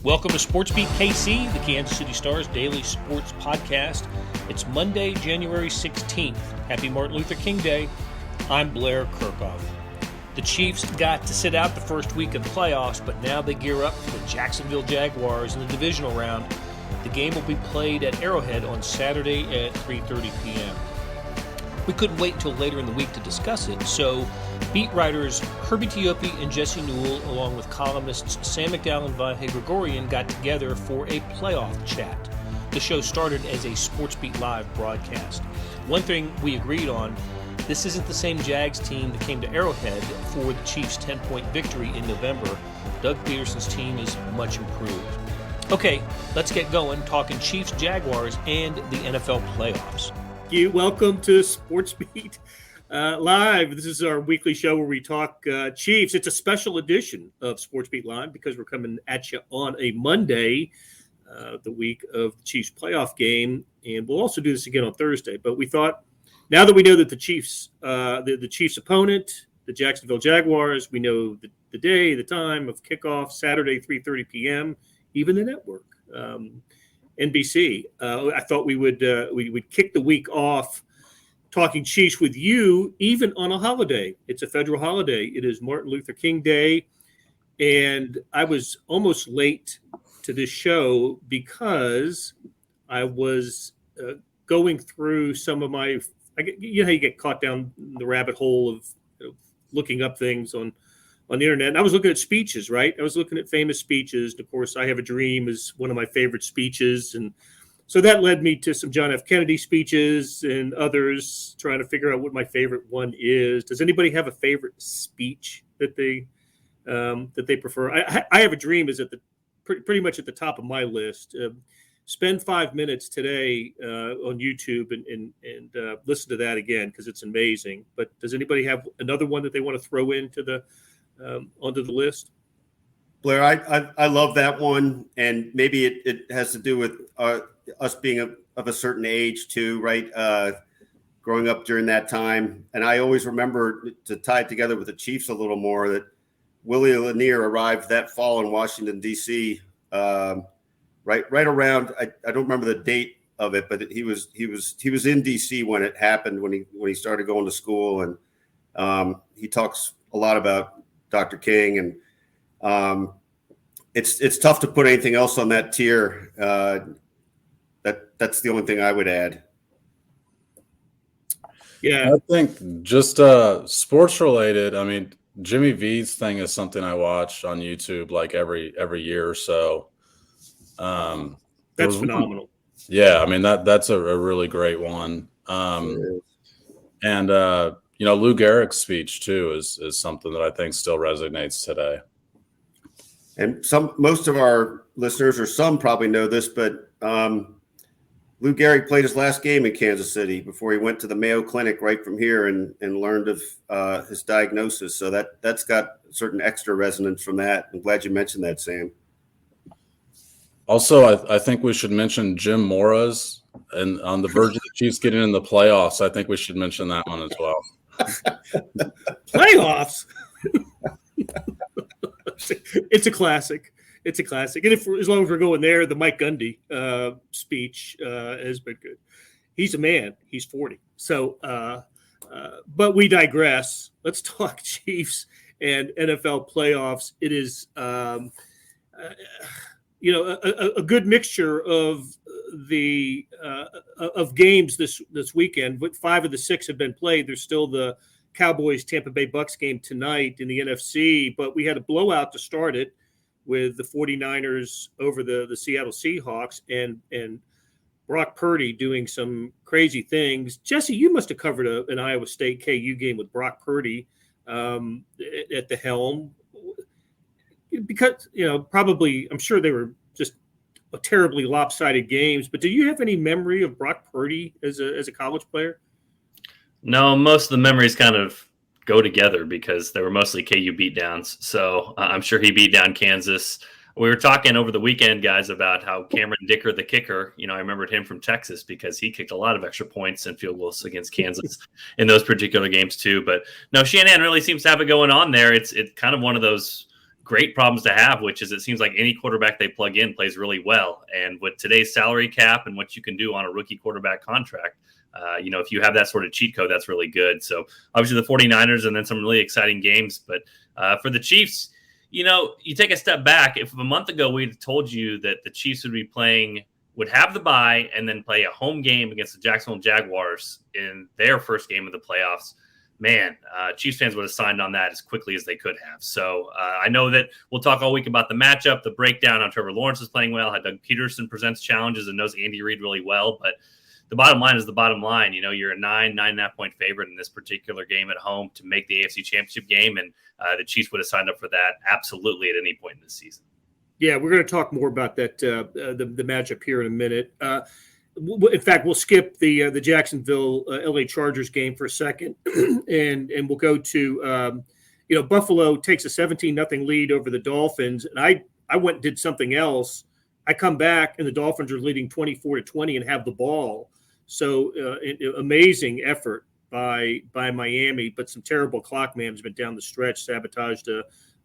Welcome to SportsBeat KC, the Kansas City Star's daily sports podcast. It's Monday, January 16th. Happy Martin Luther King Day. I'm Blair Kirchhoff. The Chiefs got to sit out the first week of the playoffs, but now they gear up for the Jacksonville Jaguars in the divisional round. The game will be played at Arrowhead on Saturday at 3:30 p.m. We couldn't wait until later in the week to discuss it, so beat writers Herbie Teope and Jesse Newell, along with columnists Sam McDowell and Vahe Gregorian, got together for a playoff chat. The show started as a SportsBeat Live broadcast. One thing we agreed on, this isn't the same Jags team that came to Arrowhead for the Chiefs' 10-point victory in November. Doug Pederson's team is much improved. Okay, let's get going, talking Chiefs, Jaguars, and the NFL playoffs. Welcome to SportsBeat Live. This is our weekly show where we talk Chiefs. It's a special edition of SportsBeat Live because we're coming at you on a Monday, the week of the Chiefs playoff game, and we'll also do this again on Thursday. But we thought, now that we know that the Chiefs, the Chiefs' opponent, the Jacksonville Jaguars, we know the day, the time of kickoff, Saturday, 3:30 p.m., even the network. NBC. I thought we would kick the week off talking Chiefs with you, even on a holiday. It's a federal holiday. It is Martin Luther King Day, and I was almost late to this show because I was going through some of my. You know how you get caught down the rabbit hole of looking up things on the internet. And I was looking at speeches, right? I was looking at famous speeches. And of course, I Have a Dream is one of my favorite speeches. And so that led me to some John F. Kennedy speeches and others, trying to figure out what my favorite one is. Does anybody have a favorite speech that they prefer? I Have a Dream is pretty much at the top of my list. Spend 5 minutes today on YouTube and listen to that again, because it's amazing. But does anybody have another one that they want to throw into onto the list? Blair, I love that one, and maybe it has to do with us being of a certain age too, right? Growing up during that time, and I always remember, to tie it together with the Chiefs a little more, that Willie Lanier arrived that fall in Washington D.C. Right around, I don't remember the date of it, but he was in D.C. when it happened, when he started going to school, and he talks a lot about Dr. King, and it's tough to put anything else on that tier. That's the only thing I would add. Yeah, I think just sports related. I mean, Jimmy V's thing is something I watch on YouTube like every year or so. that's phenomenal. Yeah, I mean that's a really great one. And Lou Gehrig's speech too is something that I think still resonates today. And most of our listeners, or some, probably know this, but Lou Gehrig played his last game in Kansas City before he went to the Mayo Clinic right from here and learned of his diagnosis. So that's got certain extra resonance from that. I'm glad you mentioned that, Sam. Also, I think we should mention Jim Mora's, and on the verge of the Chiefs getting in the playoffs, I think we should mention that one as well. Playoffs. It's a classic. It's a classic. And as long as we're going there, the Mike Gundy speech has been good. He's a man. He's 40. So, but we digress. Let's talk Chiefs and NFL playoffs. It is, a good mixture of the of games this weekend. But 5 of the 6 have been played. There's still the Cowboys Tampa Bay Bucks game tonight in the NFC, but we had a blowout to start it with the 49ers over the Seattle Seahawks, and Brock Purdy doing some crazy things. Jesse, you must have covered an Iowa State KU game with Brock Purdy at the helm, because probably, I'm sure they were just terribly lopsided games. But do you have any memory of Brock Purdy as a college player? No, most of the memories kind of go together because they were mostly KU beatdowns. So I'm sure he beat down Kansas. We were talking over the weekend, guys, about how Cameron Dicker, the kicker, I remembered him from Texas because he kicked a lot of extra points and field goals against Kansas in those particular games too. But no, Shanahan really seems to have it going on there. It's kind of one of those great problems to have, which is it seems like any quarterback they plug in plays really well. And with today's salary cap and what you can do on a rookie quarterback contract, if you have that sort of cheat code, that's really good. So obviously the 49ers and then some really exciting games. But for the Chiefs, you take a step back. If a month ago we'd told you that the Chiefs would have the bye and then play a home game against the Jacksonville Jaguars in their first game of the playoffs, man, Chiefs fans would have signed on that as quickly as they could have. So I know that we'll talk all week about the matchup, the breakdown, how Trevor Lawrence is playing well, how Doug Pederson presents challenges and knows Andy Reid really well. But the bottom line is the bottom line. You're a 9.5 point favorite in this particular game at home to make the AFC Championship game, and the Chiefs would have signed up for that absolutely at any point in this season. Yeah, we're going to talk more about that the matchup here in a minute. In fact, we'll skip the Jacksonville LA Chargers game for a second, and we'll go to Buffalo takes a 17-0 lead over the Dolphins, and I went and did something else. I come back and the Dolphins are leading 24-20 and have the ball. So amazing effort by Miami, but some terrible clock management down the stretch sabotaged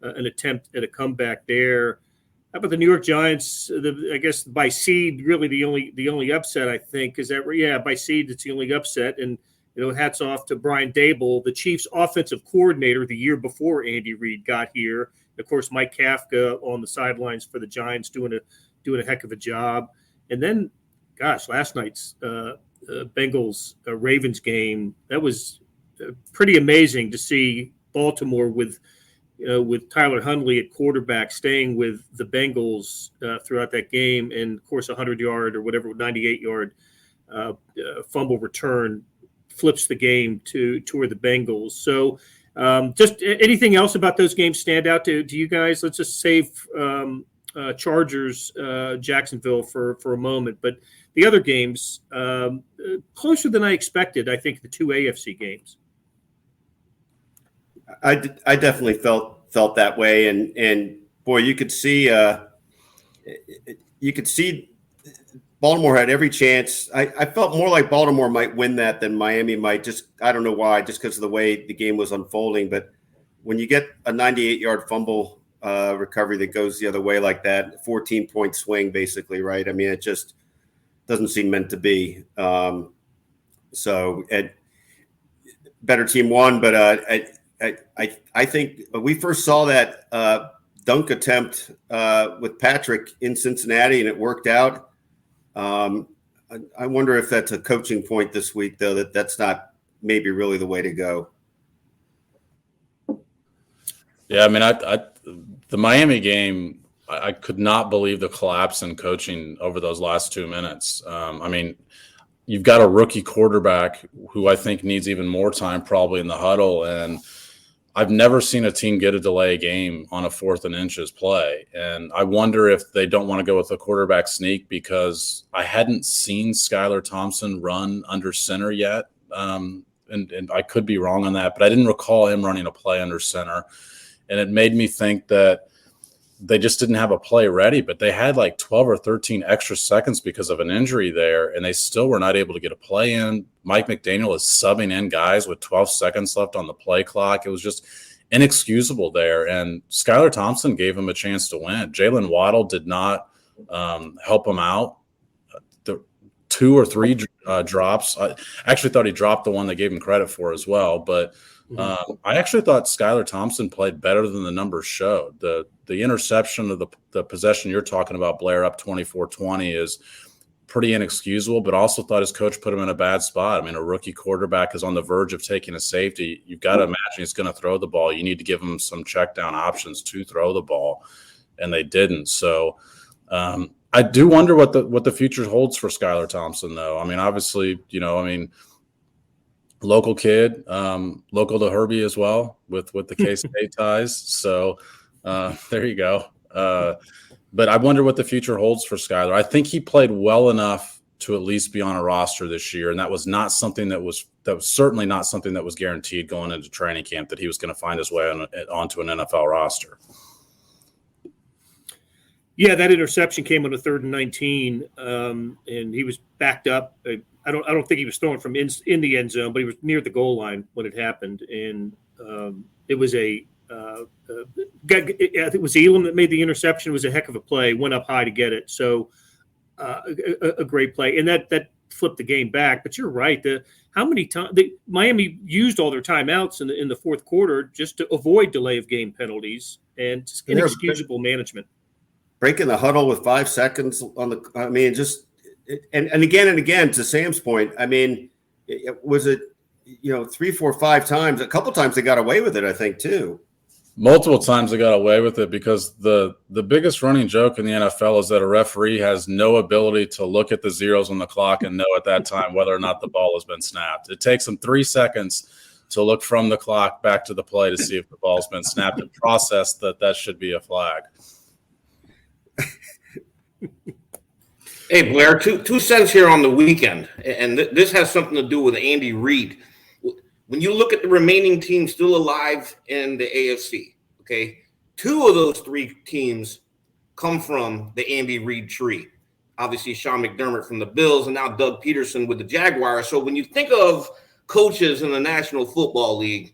an attempt at a comeback there. How about the New York Giants? I guess by seed, really the only upset, I think, is that by seed it's the only upset. And hats off to Brian Daboll, the Chiefs' offensive coordinator the year before Andy Reid got here. Of course, Mike Kafka on the sidelines for the Giants doing a heck of a job. And then, last night's Bengals Ravens game, that was pretty amazing to see Baltimore with Tyler Huntley at quarterback, staying with the Bengals throughout that game, and of course, 100-yard or whatever, 98-yard fumble return flips the game toward the Bengals. So, just anything else about those games stand out to you guys? Let's just save Chargers, Jacksonville for a moment, but the other games closer than I expected. I think the two AFC games. I definitely felt that way, and boy, you could see Baltimore had every chance. I felt more like Baltimore might win that than Miami might. I don't know why, just because of the way the game was unfolding. But when you get a 98-yard fumble recovery that goes the other way like that, 14-point swing basically, right? I mean, it just doesn't seem meant to be. So better team won, but I think we first saw that dunk attempt with Patrick in Cincinnati, and it worked out. I wonder if that's a coaching point this week, though, that's not maybe really the way to go. Yeah, I mean, the Miami game, I could not believe the collapse in coaching over those last 2 minutes. I mean, you've got a rookie quarterback who I think needs even more time probably in the huddle, and I've never seen a team get a delay game on a 4th and inches play. And I wonder if they don't want to go with a quarterback sneak, because I hadn't seen Skylar Thompson run under center yet. And I could be wrong on that, but I didn't recall him running a play under center. And it made me think that they just didn't have a play ready, but they had like 12 or 13 extra seconds because of an injury there, and they still were not able to get a play in. Mike McDaniel is subbing in guys with 12 seconds left on the play clock. It was just inexcusable there, and Skylar Thompson gave him a chance to win. Jalen Waddle did not help him out. The 2 or 3 drops. I actually thought he dropped the one they gave him credit for as well, but I actually thought Skylar Thompson played better than the numbers showed. The interception of the possession you're talking about, Blair, up 24-20 is pretty inexcusable, but also thought his coach put him in a bad spot. I mean, a rookie quarterback is on the verge of taking a safety. You've got to imagine he's going to throw the ball. You need to give him some check down options to throw the ball, and they didn't. So I do wonder what the future holds for Skylar Thompson, though. I mean, obviously, local kid, local to Herbie as well with the K-State ties. So there you go. But I wonder what the future holds for Skylar. I think he played well enough to at least be on a roster this year, and that was not something that was certainly not something that was guaranteed going into training camp, that he was going to find his way onto an NFL roster. Yeah, that interception came on a 3rd and 19, and he was backed up. I don't think he was throwing from in the end zone, but he was near the goal line when it happened, and it was a I think it was Elam that made the interception. It was a heck of a play. Went up high to get it. So a great play, and that flipped the game back. But you're right. How many times Miami used all their timeouts in the fourth quarter just to avoid delay of game penalties and just inexcusable management. Breaking the huddle with 5 seconds on the. I mean, just and again to Sam's point. I mean, was it 3, 4, 5 times? A couple times they got away with it, I think, too. Multiple times they got away with it because the biggest running joke in the NFL is that a referee has no ability to look at the zeros on the clock and know at that time whether or not the ball has been snapped. It takes them 3 seconds to look from the clock back to the play to see if the ball's been snapped and process that should be a flag. Hey, Blair, two cents here on the weekend, and this has something to do with Andy Reid. When you look at the remaining teams still alive in the AFC, okay, 2 of those 3 teams come from the Andy Reid tree. Obviously, Sean McDermott from the Bills and now Doug Pederson with the Jaguars. So when you think of coaches in the National Football League,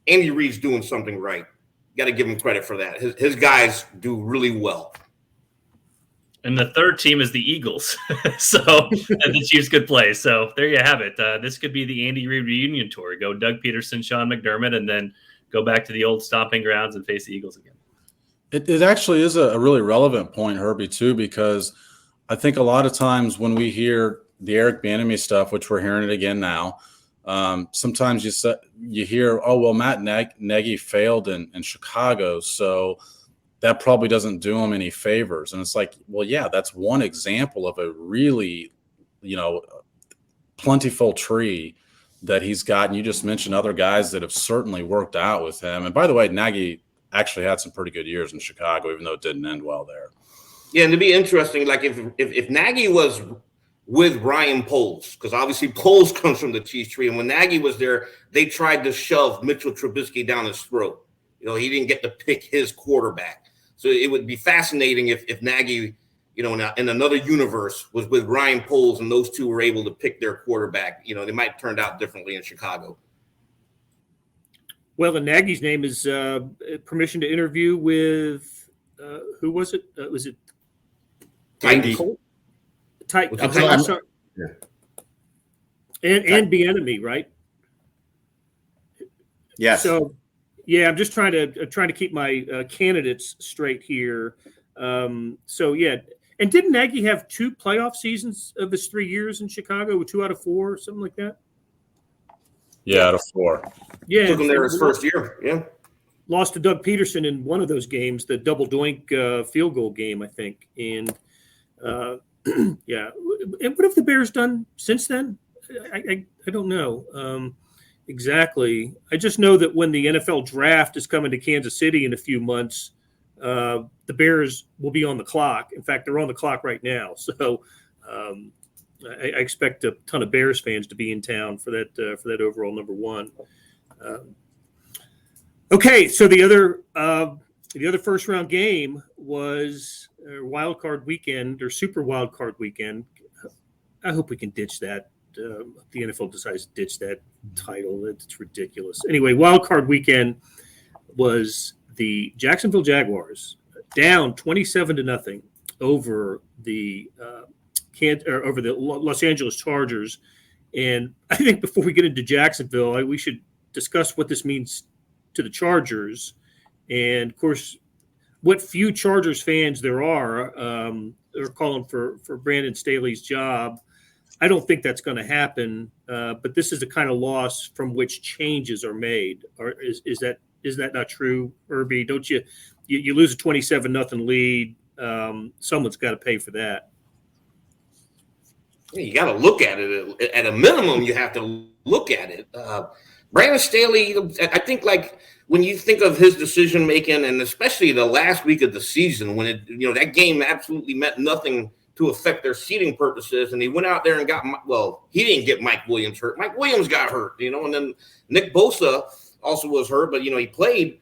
Andy Reid's doing something right. You got to give him credit for that. His guys do really well. And the third team is the Eagles. So and the Chiefs could play. So there you have it. This could be the Andy Reid reunion tour. Go Doug Pederson, Sean McDermott, and then go back to the old stomping grounds and face the Eagles again. It actually is a really relevant point, Herbie, too, because I think a lot of times when we hear the Eric Bieniemy stuff, which we're hearing it again now, sometimes you hear, oh, well, Matt Nagy failed in Chicago, so that probably doesn't do him any favors. And it's like, well, yeah, that's one example of a really, plentiful tree that he's got. And you just mentioned other guys that have certainly worked out with him. And by the way, Nagy actually had some pretty good years in Chicago, even though it didn't end well there. Yeah, and to be interesting, like if Nagy was with Ryan Poles, because obviously Poles comes from the Chiefs tree, and when Nagy was there, they tried to shove Mitchell Trubisky down his throat. He didn't get to pick his quarterback. So it would be fascinating if Nagy, in another universe was with Ryan Poles and those two were able to pick their quarterback. They might have turned out differently in Chicago. Well, and Nagy's name is permission to interview with who was it? Was it Titans. I'm sorry. Yeah. And Bieniemy, right? Yes. So, yeah, I'm just trying to keep my candidates straight here. So, yeah. And didn't Nagy have 2 playoff seasons of his 3 years in Chicago, 2 out of 4, something like that? Yeah, out of 4. Yeah. Took him there his first year. Yeah. Lost to Doug Pederson in one of those games, the double doink field goal game, I think. And, yeah. And what have the Bears done since then? I don't know. Exactly. I just know that when the NFL draft is coming to Kansas City in a few months, the Bears will be on the clock. In fact, they're on the clock right now. So I expect a ton of Bears fans to be in town for that overall number 1. Okay, so the other first round game was wild card weekend or super wild card weekend. I hope we can ditch that. The NFL decides to ditch that title. It's ridiculous. Anyway, wild card weekend was the Jacksonville Jaguars down 27-0 over the Los Angeles Chargers. And I think before we get into Jacksonville, we should discuss what this means to the Chargers. And of course, what few Chargers fans there are calling for Brandon Staley's job. I don't think that's going to happen, but this is the kind of loss from which changes are made. Or is that not true, Herbie? Don't you lose a 27-0 lead? Someone's got to pay for that. You got to look at it. At a minimum, you have to look at it. Brandon Staley, I think, like when you think of his decision making, and especially the last week of the season, when that game absolutely meant nothing to affect their seeding purposes, and he went out there and he didn't get Mike Williams hurt. Mike Williams got hurt, and then Nick Bosa also was hurt, but he played.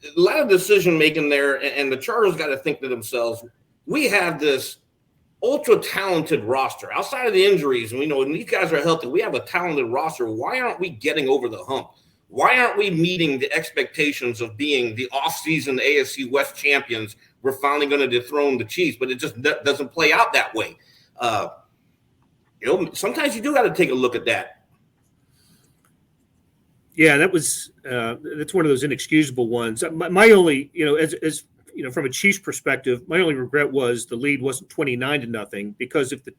A lot of decision making there, and the Chargers got to think to themselves, we have this ultra talented roster outside of the injuries, and when these guys are healthy, we have a talented roster. Why aren't we getting over the hump? Why aren't we meeting the expectations of being the offseason AFC West champions? We're finally going to dethrone the Chiefs, but it just doesn't play out that way. Sometimes you do got to take a look at that. Yeah, that's one of those inexcusable ones. My only, as from a Chiefs perspective, my only regret was the lead wasn't 29-0, because if the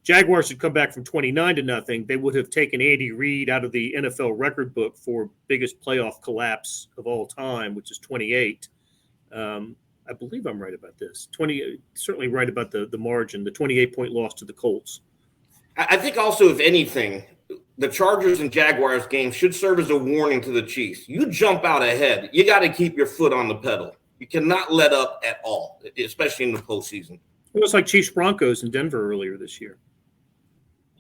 Jaguars had come back from 29-0, they would have taken Andy Reid out of the NFL record book for biggest playoff collapse of all time, which is 28. I believe I'm right about this. Certainly right about the margin, the 28-point loss to the Colts. I think also, if anything, the Chargers and Jaguars game should serve as a warning to the Chiefs. You jump out ahead, you got to keep your foot on the pedal. You cannot let up at all, especially in the postseason. It was like Chiefs Broncos in Denver earlier this year.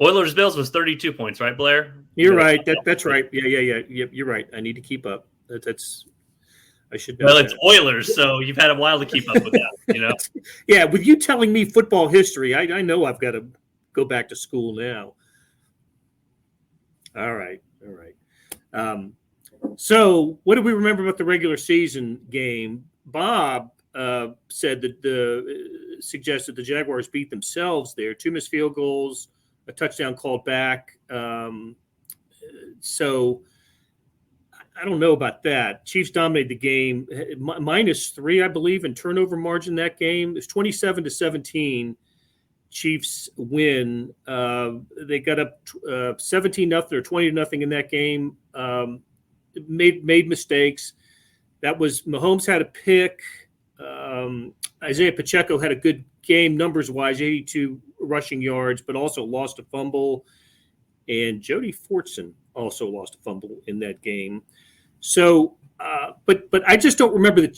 Oilers Bills was 32 points, right, Blair? You're right. That's right. Yeah. You're right. I need to keep up. I should know. Well, it's Oilers, so you've had a while to keep up with that, Yeah, with you telling me football history, I know I've got to go back to school now. All right. So what do we remember about the regular season game? Bob suggested the Jaguars beat themselves there. 2 missed field goals, a touchdown called back. So I don't know about that. Chiefs dominated the game, -3, I believe, in turnover margin that game. It was 27-17. Chiefs win. They got up 17-0 or 20-0 in that game. Made mistakes. That was Mahomes had a pick. Isaiah Pacheco had a good game numbers wise, 82 rushing yards, but also lost a fumble. And Jody Fortson also lost a fumble in that game. So, but I just don't remember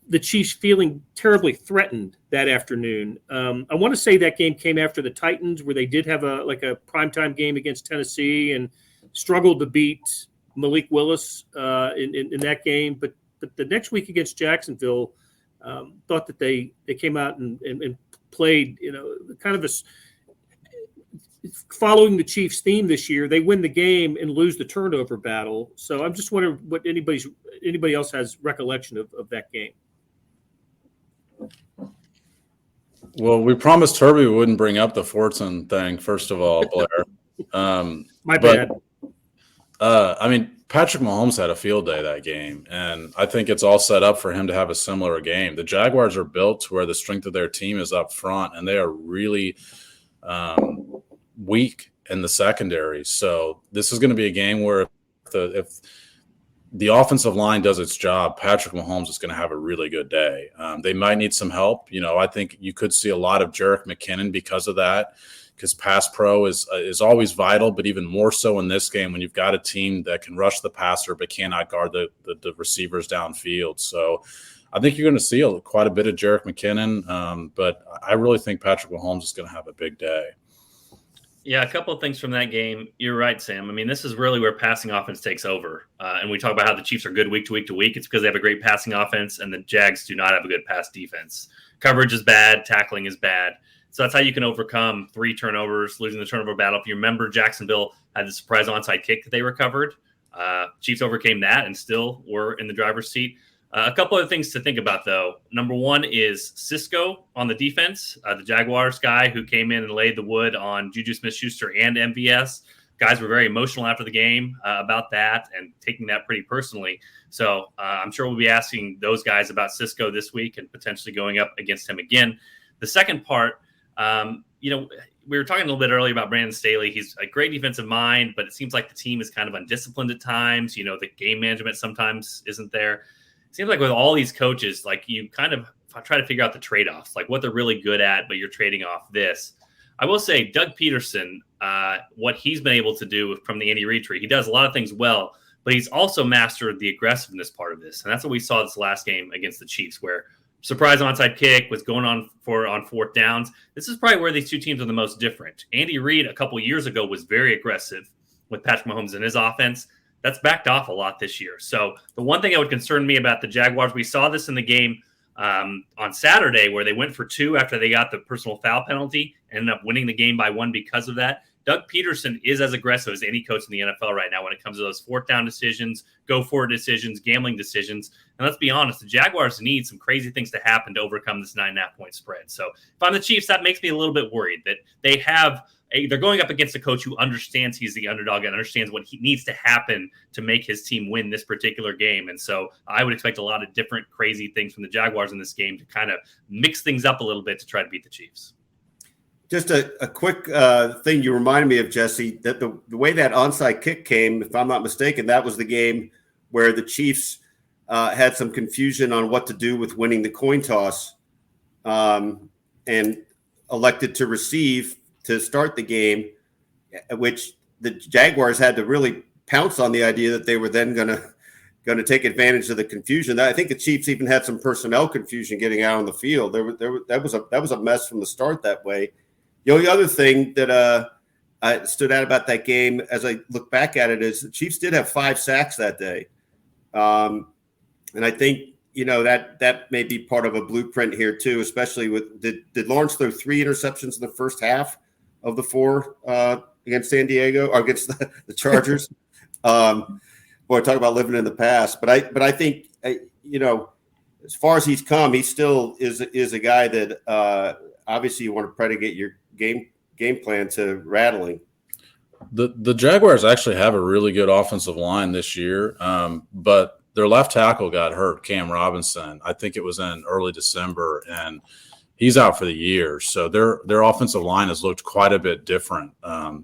the Chiefs feeling terribly threatened that afternoon. I want to say that game came after the Titans, where they did have a primetime game against Tennessee and struggled to beat Malik Willis in that game. But the next week against Jacksonville, thought that they came out and played, kind of following the Chiefs' theme this year. They win the game and lose the turnover battle. So I'm just wondering what anybody else has recollection of that game. Well, we promised Herbie we wouldn't bring up the Fortson thing, first of all, Blair. My bad. Patrick Mahomes had a field day that game, and I think it's all set up for him to have a similar game. The Jaguars are built to where the strength of their team is up front, and they are really weak in the secondary. So this is going to be a game where if the offensive line does its job, Patrick Mahomes is going to have a really good day. They might need some help. I think you could see a lot of Jerick McKinnon because of that, because pass pro is always vital, but even more so in this game when you've got a team that can rush the passer but cannot guard the receivers downfield. So I think you're going to see quite a bit of Jerick McKinnon, but I really think Patrick Mahomes is going to have a big day. Yeah, a couple of things from that game. You're right, Sam. This is really where passing offense takes over. And we talk about how the Chiefs are good week to week to week. It's because they have a great passing offense, and the Jags do not have a good pass defense. Coverage is bad. Tackling is bad. So that's how you can overcome 3 turnovers, losing the turnover battle. If you remember, Jacksonville had the surprise onside kick that they recovered. Chiefs overcame that and still were in the driver's seat. A couple of things to think about, though. Number one is Cisco on the defense, the Jaguars guy who came in and laid the wood on Juju Smith-Schuster and MVS. Guys were very emotional after the game about that and taking that pretty personally. So I'm sure we'll be asking those guys about Cisco this week and potentially going up against him again. The second part, we were talking a little bit earlier about Brandon Staley. He's a great defensive mind, but it seems like the team is kind of undisciplined at times. The game management sometimes isn't there. It seems like with all these coaches, you kind of try to figure out the trade-offs, what they're really good at, but you're trading off this. I will say Doug Pederson, what he's been able to do from the Andy Reid tree, he does a lot of things well, but he's also mastered the aggressiveness part of this. And that's what we saw this last game against the Chiefs, where surprise onside kick was going on 4th downs. This is probably where these two teams are the most different. Andy Reid a couple years ago was very aggressive with Patrick Mahomes and his offense. That's backed off a lot this year. So the one thing that would concern me about the Jaguars, we saw this in the game on Saturday where they went for 2 after they got the personal foul penalty and ended up winning the game by 1 because of that. Doug Pederson is as aggressive as any coach in the NFL right now when it comes to those fourth down decisions, go for it decisions, gambling decisions. And let's be honest, the Jaguars need some crazy things to happen to overcome this 9.5-point spread. So if I'm the Chiefs, that makes me a little bit worried that they're going up against a coach who understands he's the underdog and understands what he needs to happen to make his team win this particular game. And so I would expect a lot of different crazy things from the Jaguars in this game to kind of mix things up a little bit to try to beat the Chiefs. Just a quick thing you reminded me of, Jesse, that the way that onside kick came, if I'm not mistaken, that was the game where the Chiefs had some confusion on what to do with winning the coin toss and elected to receive to start the game, which the Jaguars had to really pounce on the idea that they were then going to take advantage of the confusion. I think the Chiefs even had some personnel confusion getting out on the field. That was a mess from the start that way. The only other thing that stood out about that game as I look back at it is the Chiefs did have 5 sacks that day. And I think, that may be part of a blueprint here too, especially with did Lawrence throw 3 interceptions in the first half of the 4 against San Diego or against the Chargers? Boy, talk about living in the past. But I think, as far as he's come, he still is a guy that obviously you want to predicate your game plan to rattling. The Jaguars actually have a really good offensive line this year, but their left tackle got hurt, Cam Robinson. I think it was in early December, and he's out for the year. So their offensive line has looked quite a bit different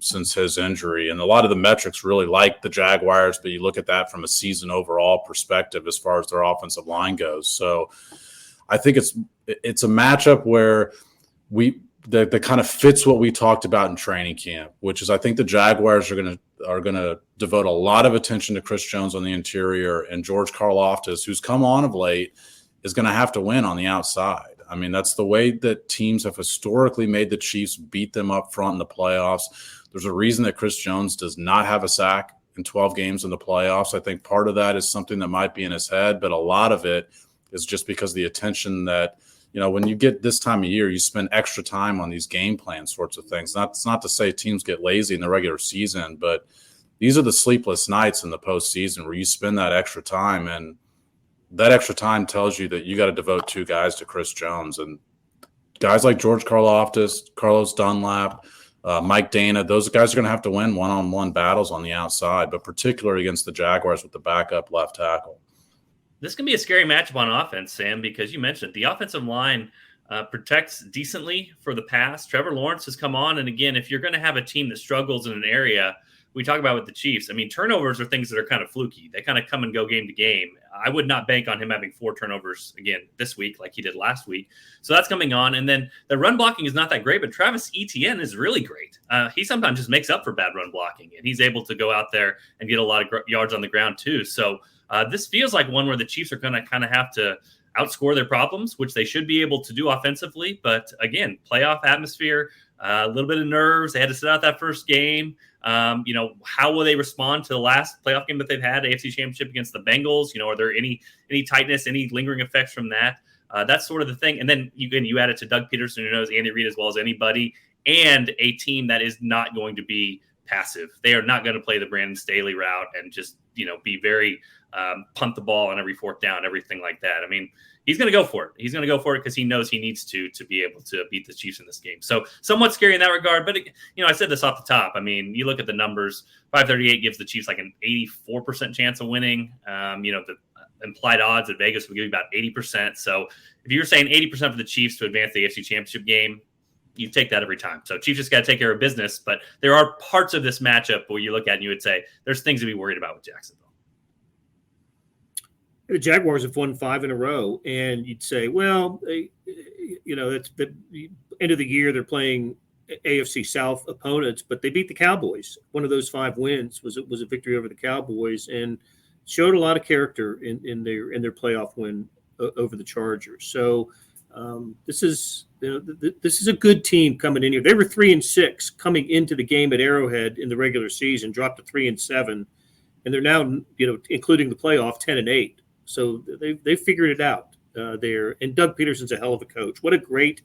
since his injury. And a lot of the metrics really like the Jaguars, but you look at that from a season overall perspective as far as their offensive line goes. So I think it's a matchup where that kind of fits what we talked about in training camp, which is I think the Jaguars are going to devote a lot of attention to Chris Jones on the interior, and George Karlaftis, who's come on of late, is going to have to win on the outside. I mean, that's the way that teams have historically made the Chiefs beat them up front in the playoffs. There's a reason that Chris Jones does not have a sack in 12 games in the playoffs. I think part of that is something that might be in his head, but a lot of it is just because of the attention that, when you get this time of year, you spend extra time on these game plan sorts of things. It's not to say teams get lazy in the regular season, but these are the sleepless nights in the postseason where you spend that extra time, and that extra time tells you that you got to devote 2 guys to Chris Jones. And guys like George Karlaftis, Carlos Dunlap, Mike Dana, those guys are going to have to win one-on-one battles on the outside, but particularly against the Jaguars with the backup left tackle. This can be a scary matchup on offense, Sam, because you mentioned the offensive line protects decently for the pass. Trevor Lawrence has come on, and again, if you're going to have a team that struggles in an area, we talk about with the Chiefs. I mean, turnovers are things that are kind of fluky. They kind of come and go game to game. I would not bank on him having 4 turnovers again this week like he did last week. So that's coming on. And then the run blocking is not that great, but Travis Etienne is really great. He sometimes just makes up for bad run blocking, and he's able to go out there and get a lot of yards on the ground too. So this feels like one where the Chiefs are going to kind of have to outscore their problems, which they should be able to do offensively. But again, playoff atmosphere, a little bit of nerves. They had to sit out that first game. How will they respond to the last playoff game that they've had, AFC Championship against the Bengals? Are there any tightness, any lingering effects from that? That's sort of the thing. And then you add it to Doug Pederson, who knows Andy Reid as well as anybody, and a team that is not going to be passive. They are not going to play the Brandon Staley route and just, be very punt the ball on every 4th down, everything like that. I mean, he's going to go for it. He's going to go for it because he knows he needs to be able to beat the Chiefs in this game. So somewhat scary in that regard. But, I said this off the top. I mean, you look at the numbers, 538 gives the Chiefs like an 84% chance of winning. The implied odds at Vegas would give you about 80%. So if you're saying 80% for the Chiefs to advance the AFC Championship game, you take that every time. So Chiefs just got to take care of business. But there are parts of this matchup where you look at and you would say there's things to be worried about with Jacksonville. The Jaguars have won 5 in a row, and you'd say, well, that's the end of the year. They're playing AFC South opponents, but they beat the Cowboys. One of those 5 wins was a victory over the Cowboys, and showed a lot of character in their playoff win over the Chargers. So this is a good team coming in here. They were 3-6 coming into the game at Arrowhead in the regular season, dropped to 3-7, and they're now, including the playoff, 10-8. So they figured it out there. And Doug Pederson's a hell of a coach. What a great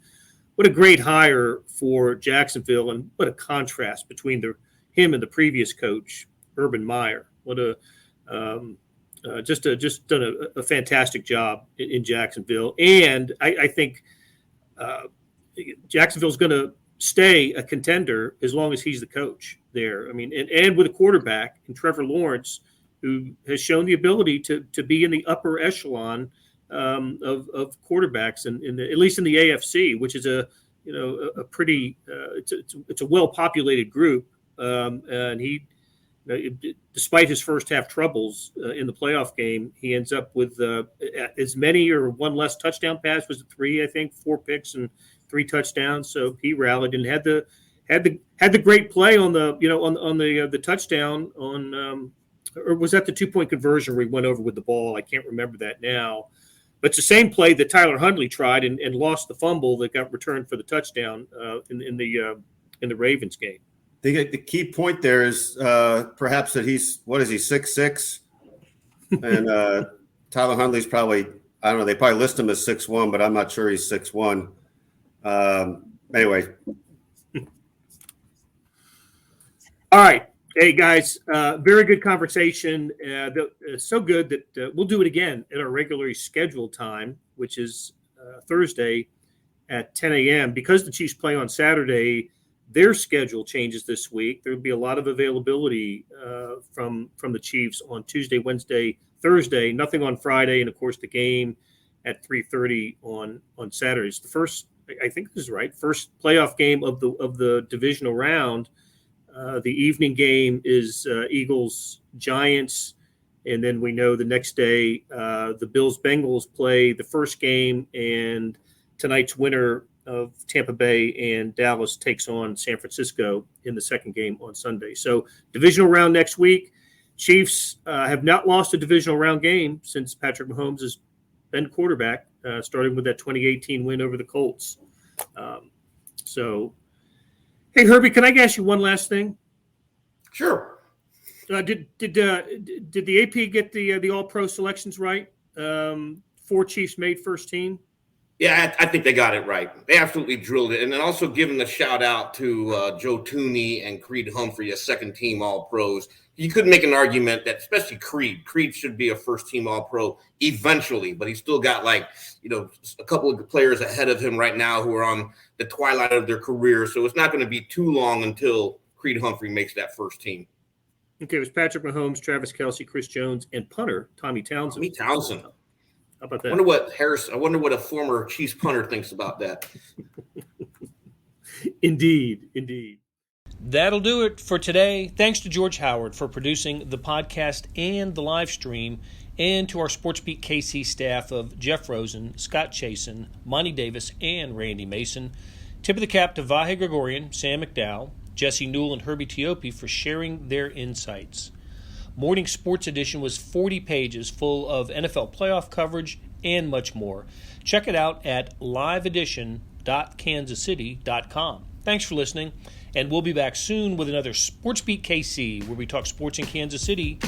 what a great hire for Jacksonville, and what a contrast between him and the previous coach, Urban Meyer. What a just done a fantastic job in Jacksonville, and I think Jacksonville's going to stay a contender as long as he's the coach there. I mean, and with a quarterback in Trevor Lawrence, who has shown the ability to be in the upper echelon of quarterbacks, at least in the AFC, which is a pretty it's a well populated group, and he. Despite his first half troubles in the playoff game, he ends up with as many or one less touchdown pass. Was it 3? I think 4 picks and 3 touchdowns. So he rallied and had the great play on the touchdown on or was that the 2-point conversion where he went over with the ball? I can't remember that now. But it's the same play that Tyler Huntley tried and lost the fumble that got returned for the touchdown in the Ravens game. The key point there is perhaps that he's 6'6", and Tyler Huntley's probably, I don't know, they probably list him as 6'1", but I'm not sure he's 6'1". Anyway. All right. Hey, guys, very good conversation. So good that we'll do it again at our regularly scheduled time, which is Thursday at 10 a.m. Because the Chiefs play on Saturday, their schedule changes this week. There will be a lot of availability from the Chiefs on Tuesday, Wednesday, Thursday. Nothing on Friday, and of course the game at 3:30 on Saturday. It's the first, I think this is right, first playoff game of the divisional round. The evening game is Eagles Giants, and then we know the next day the Bills Bengals play the first game, and tonight's winner of Tampa Bay and Dallas takes on San Francisco in the second game on Sunday. So divisional round next week. Chiefs have not lost a divisional round game since Patrick Mahomes has been quarterback, starting with that 2018 win over the Colts. So, hey, Herbie, can I ask you one last thing? Sure. Did the AP get the All-Pro selections right? 4 Chiefs made first team. Yeah, I think they got it right. They absolutely drilled it. And then also giving the shout out to Joe Tooney and Creed Humphrey as second team All-Pros. You could make an argument that especially Creed should be a first team All-Pro eventually, but he's still got a couple of players ahead of him right now who are on the twilight of their career. So it's not going to be too long until Creed Humphrey makes that first team. Okay, it was Patrick Mahomes, Travis Kelce, Chris Jones, and punter Tommy Townsend. How about that? I wonder what a former Chiefs punter thinks about that. Indeed. That'll do it for today. Thanks to George Howard for producing the podcast and the live stream, and to our SportsBeat KC staff of Jeff Rosen, Scott Chasen, Monty Davis, and Randy Mason. Tip of the cap to Vahe Gregorian, Sam McDowell, Jesse Newell, and Herbie Teope for sharing their insights. Morning Sports Edition was 40 pages full of NFL playoff coverage and much more. Check it out at liveedition.kansascity.com. Thanks for listening, and we'll be back soon with another SportsBeat KC, where we talk sports in Kansas City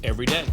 every day.